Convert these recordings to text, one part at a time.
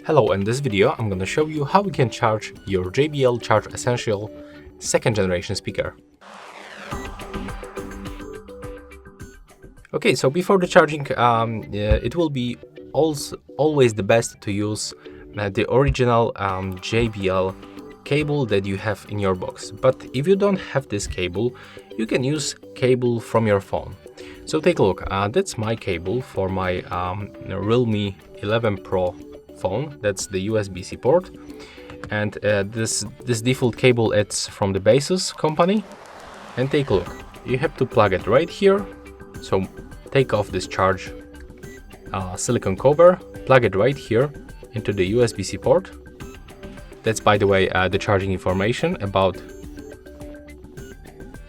Hello, in this video I'm gonna show you how you can charge your JBL Charge Essential second generation speaker. Okay, so before the charging, it will be always the best to use the original JBL cable that you have in your box. But if you don't have this cable, you can use cable from your phone. So take a look, that's my cable for my Realme 11 Pro phone. That's the USB-C port, and this default cable, it's from the Basis company. And take a look, you have to plug it right here. So take off this charge silicone cover, plug it right here into the USB-C port. That's, by the way, the charging information about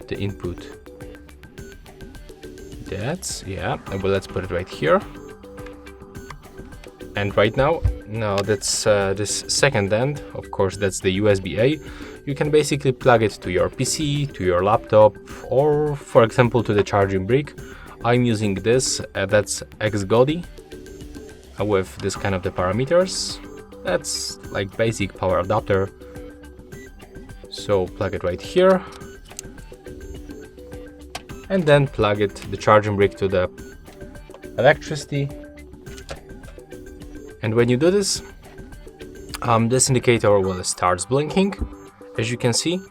the input. That's, yeah, well, let's put it right here. And right now, that's this second end, of course, that's the USB-A. You can basically plug it to your PC, to your laptop, or for example to the charging brick. I'm using this, that's X-Godi with this kind of the parameters. That's like basic power adapter. So plug it right here, and then plug it, the charging brick, to the electricity. And when you do this, this indicator will start blinking, as you can see.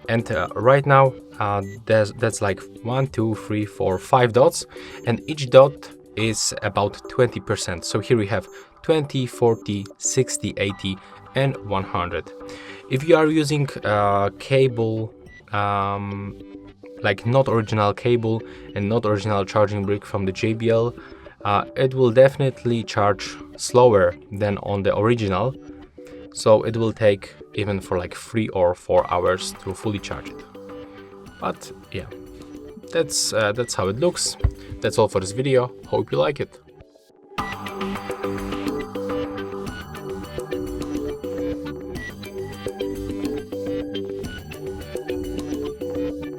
And right now, that's like 1, 2, 3, 4, 5 dots, and each dot is about 20%. So here we have 20, 40, 60, 80, and 100. If you are using cable, like not original cable and not original charging brick from the JBL, it will definitely charge slower than on the original. So it will take even for like 3 or 4 hours to fully charge it. But yeah, that's how it looks. That's all for this video. Hope you like it.